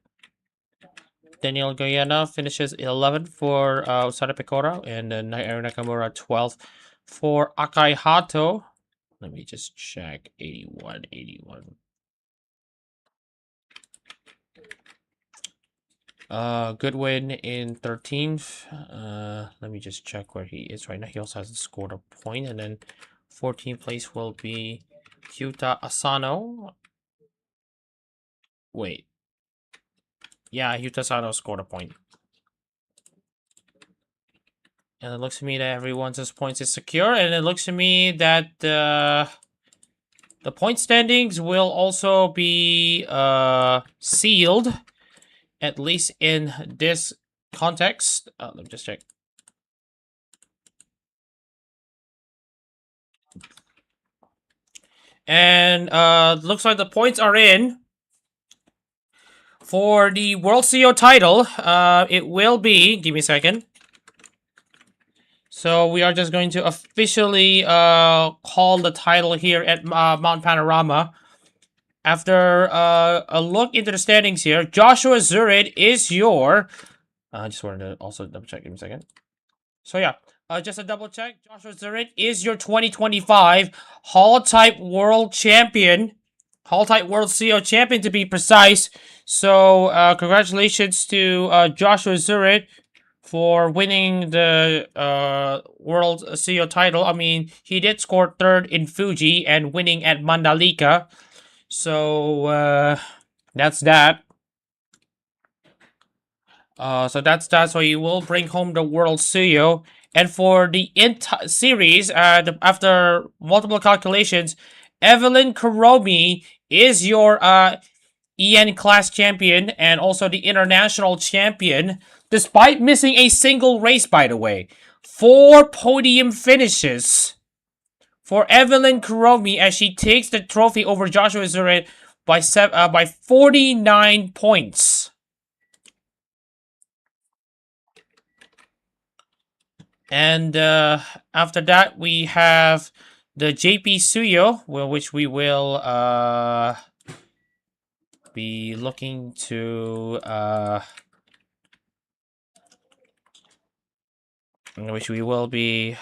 Daniel Guyana finishes 11th for Osada Pecora. And then Nairo Nakamura 12th for Akai Hato. Let me just check. 81, 81. Goodwin in 13th. Let me just check where he is right now. He also hasn't scored a point. And then 14th place will be Hyuta Asano. Wait. Yeah, Hyuta Asano scored a point. And it looks to me that everyone's points is secure. And it looks to me that the point standings will also be sealed, at least in this context. Let me just check. And looks like the points are in. For the World CEO title, it will be... Give me a second. So we are just going to officially call the title here at Mount Panorama. After a look into the standings here, Joshua Zurid is your... I just wanted to also double check. Give me a second. So yeah, just a double check. Joshua Zurid is your 2025 HoloType World Champion. HoloType World CEO Champion to be precise. So congratulations to Joshua Zurid for winning the World CEO title. I mean, he did score 3rd in Fuji and winning at Mandalika. So that's that. So that's that. So he will bring home the World CEO. And for the series, after multiple calculations, Evelyn Kuromi is your EN class champion and also the international champion, despite missing a single race, by the way. 4 podium finishes for Evelyn Kuromi as she takes the trophy over Joshua Zurid by 49 points. And after that, we have the JP Tsuyo, which we will be looking to which we will be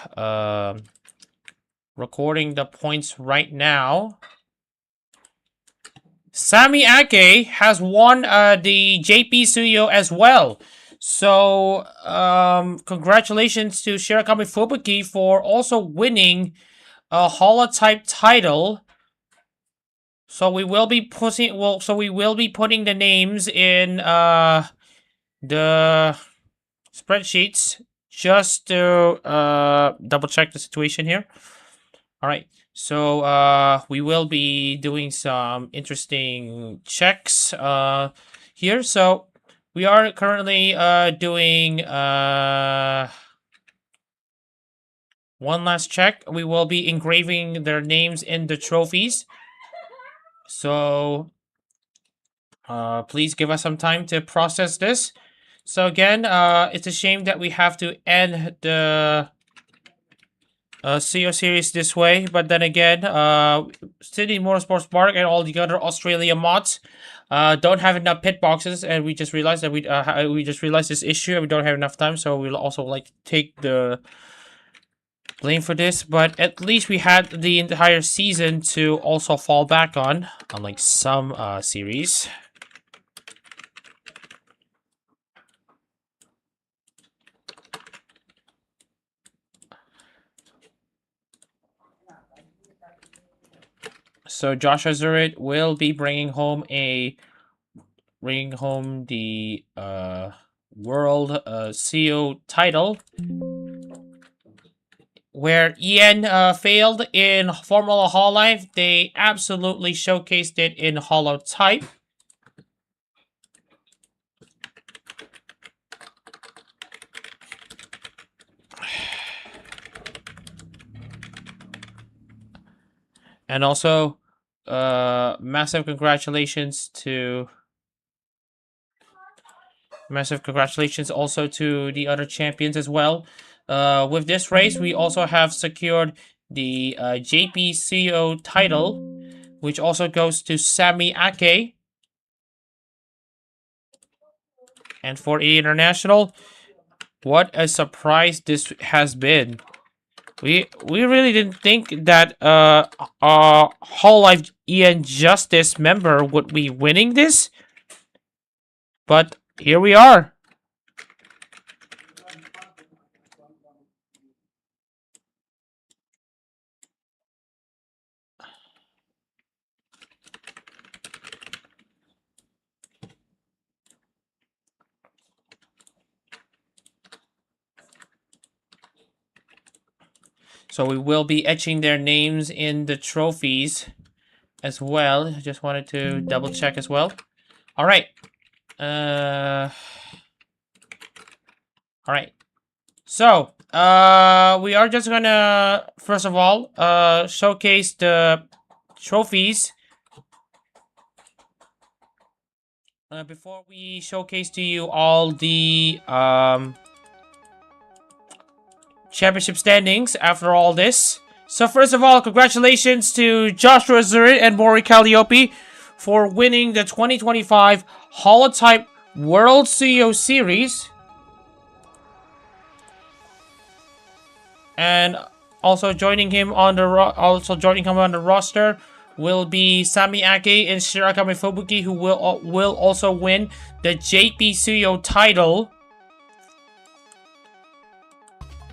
recording the points right now. Sami Ake has won the JP Tsuyo as well. So, congratulations to Shirakami Fubuki for also winning a HoloType title. So we will be putting the names in the spreadsheets just to double check the situation here. All right. So we will be doing some interesting checks here. So we are currently doing one last check. We will be engraving their names in the trophies. So please give us some time to process this. So again, it's a shame that we have to end the CEO series this way, but then again, Sydney Motorsports Park and all the other Australia mods don't have enough pit boxes, and we just realized that we just realized this issue and we don't have enough time, so we'll also like to take the blame for this. But at least we had the entire season to also fall back on, unlike some series. So Joshua Zurid will be bringing home the World CEO title, where EN failed in Formula HoloLive. They absolutely showcased it in HoloType. And also, massive congratulations also to the other champions as well. With this race, we also have secured the JP CEO title, which also goes to Sami Ake. And for the international, what a surprise this has been. We really didn't think that HoloLive EN Justice member would be winning this, but here we are. So we will be etching their names in the trophies as well. Just wanted to double check as well. All right. All right. So, we are just gonna, first of all, showcase the trophies. Before we showcase to you all the, championship standings after all this. So first of all, congratulations to Joshua Zurit and Maury Calliope for winning the 2025 HoloType World Tsuyo Series. And also joining him on the roster will be Sami Ake and Shirakami Fubuki, who will also win the JP Tsuyo title.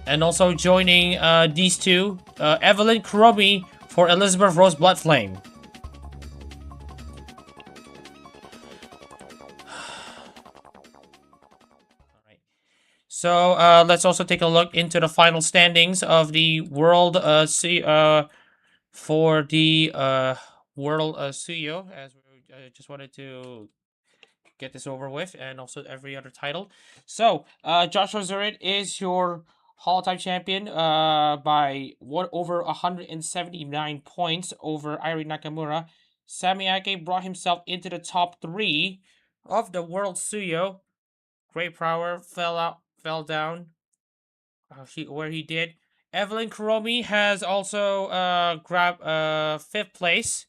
And also joining these two, Evelyn Kuromi for Elizabeth Rose Bloodflame. Alright. So let's also take a look into the final standings of the World for the World Tsuyo, as we just wanted to get this over with, and also every other title. So Joshua Zurit is your HoloType champion by over 179 points over Irie Nakamura. Sami Ake brought himself into the top 3 of the World Tsuyo. Great Power fell down where he did. Evelyn Kuromi has also grabbed 5th place.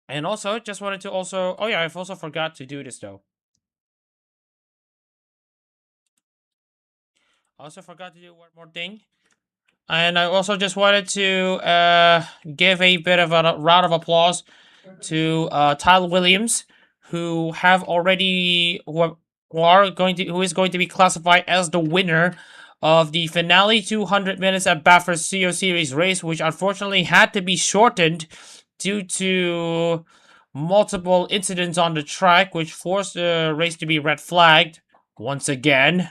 And also, just wanted to also... Oh yeah, I've also forgot to do this though. Also forgot to do one more thing. And I also just wanted to give a bit of a round of applause to Tyler Williams, who is going to be classified as the winner of the finale 200 minutes at Bathurst Tsuyo Series race, which unfortunately had to be shortened due to multiple incidents on the track, which forced the race to be red flagged once again.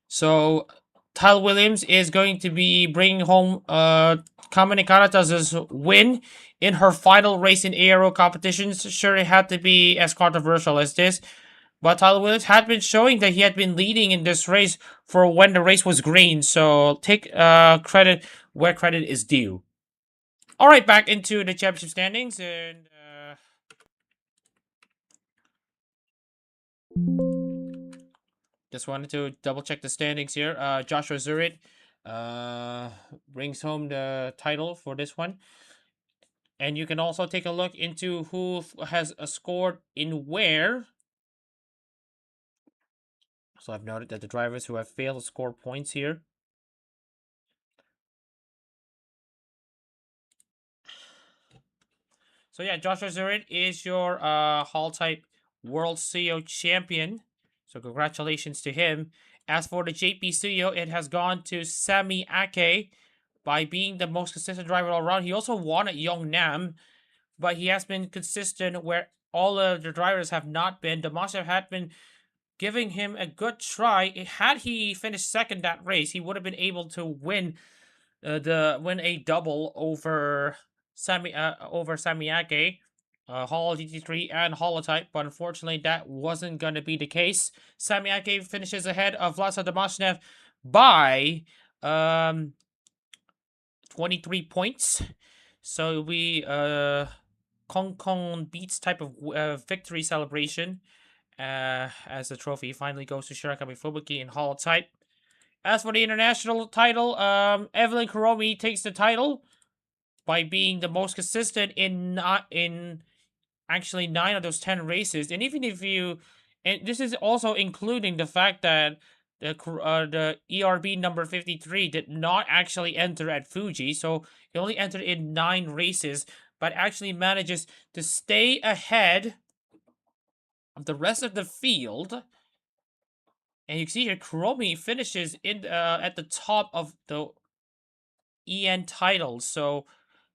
So Tyler Williams is going to be bringing home Kamine Karata's win in her final race in ARO competitions. Sure, it had to be as controversial as this, but Tyler Williams had been showing that he had been leading in this race for when the race was green. So take credit where credit is due. All right, back into the championship standings, and just wanted to double check the standings here. Joshua Zurit brings home the title for this one. And you can also take a look into who has scored in where. So I've noted that the drivers who have failed to score points here. So yeah, Joshua Zurit is your HoloType World Tsuyo champion. So congratulations to him. As for the JP Tsuyo, it has gone to Sami Ake by being the most consistent driver all around. He also won at Yeongnam, but he has been consistent where all of the drivers have not been. Damasev had been giving him a good try. Had he finished second that race, he would have been able to win a double over Sami Ake, Holo GT3 and HoloType, but unfortunately that wasn't gonna be the case. Sami Ake finishes ahead of Vlasa Damashnev by 23 points. So we Kong beats type of victory celebration as the trophy finally goes to Shirakami Fubuki in HoloType. As for the international title, Evelyn Kuromi takes the title by being the most consistent in actually 9 of those 10 races. And even if you, and this is also including the fact that the ERB number 53 did not actually enter at Fuji, so it only entered in 9 races, but actually manages to stay ahead of the rest of the field. And you can see here, Kuromi finishes in at the top of the EN title. So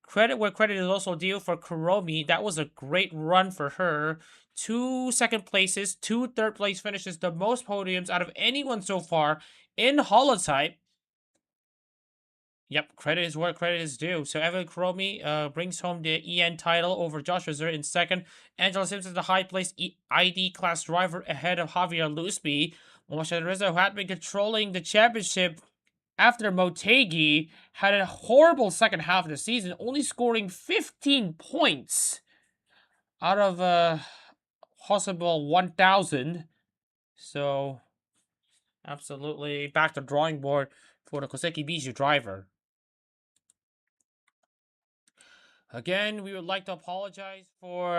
credit where credit is also due for Kuromi. That was a great run for her. 2 second places, 2 third place finishes, the most podiums out of anyone so far in HoloType. Yep, credit is where credit is due. So Evan Cromie brings home the EN title over Joshua Zer in second. Angela Simpson, the high-placed ID class driver ahead of Javier Lusby. Moshe Rizzo, who had been controlling the championship after Motegi, had a horrible second half of the season, only scoring 15 points out of a possible 1,000. So, absolutely back to drawing board for the Koseki Biju driver. Again, we would like to apologize for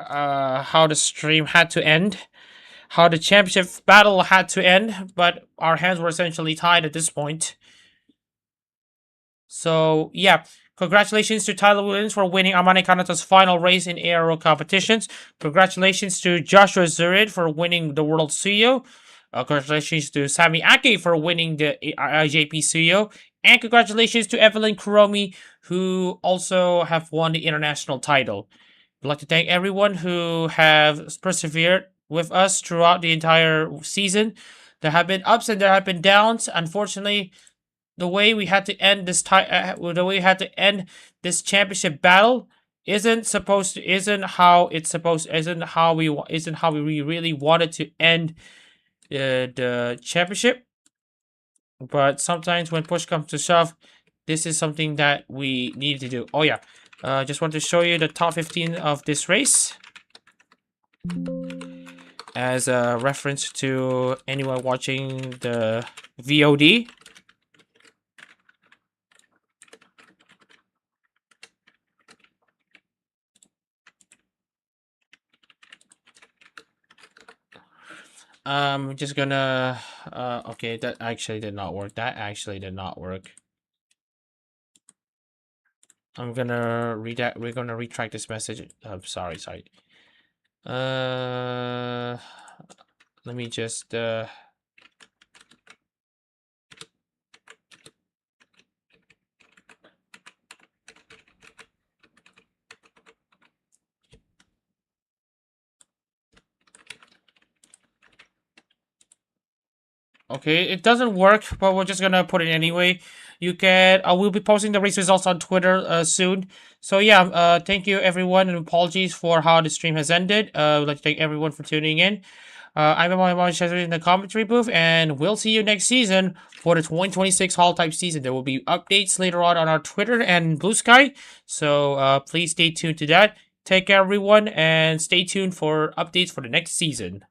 how the stream had to end, how the championship battle had to end, but our hands were essentially tied at this point. So, yeah, congratulations to Tyler Williams for winning Amane Kanata's final race in ARO competitions. Congratulations to Joshua Zurid for winning the World Tsuyo. Congratulations to Sami Ake for winning the IJP Tsuyo. And congratulations to Evelyn Kuromi, who also have won the international title. I'd like to thank everyone who have persevered with us throughout the entire season. There have been ups and there have been downs. Unfortunately, the way we had to end this championship battle isn't how we really wanted to end the championship. But sometimes when push comes to shove, this is something that we need to do. Oh yeah, just want to show you the top 15 of this race as a reference to anyone watching the VOD. I'm just gonna okay, that actually did not work. I'm gonna read that. We're gonna retract this message. Sorry. Let me just okay, it doesn't work, but we're just gonna put it anyway. You can. We'll be posting the race results on Twitter soon. So yeah, thank you everyone, and apologies for how the stream has ended. I'd like to thank everyone for tuning in. I'm in the commentary booth, and we'll see you next season for the 2026 HoloType season. There will be updates later on our Twitter and Blue Sky, so please stay tuned to that. Take care, everyone, and stay tuned for updates for the next season.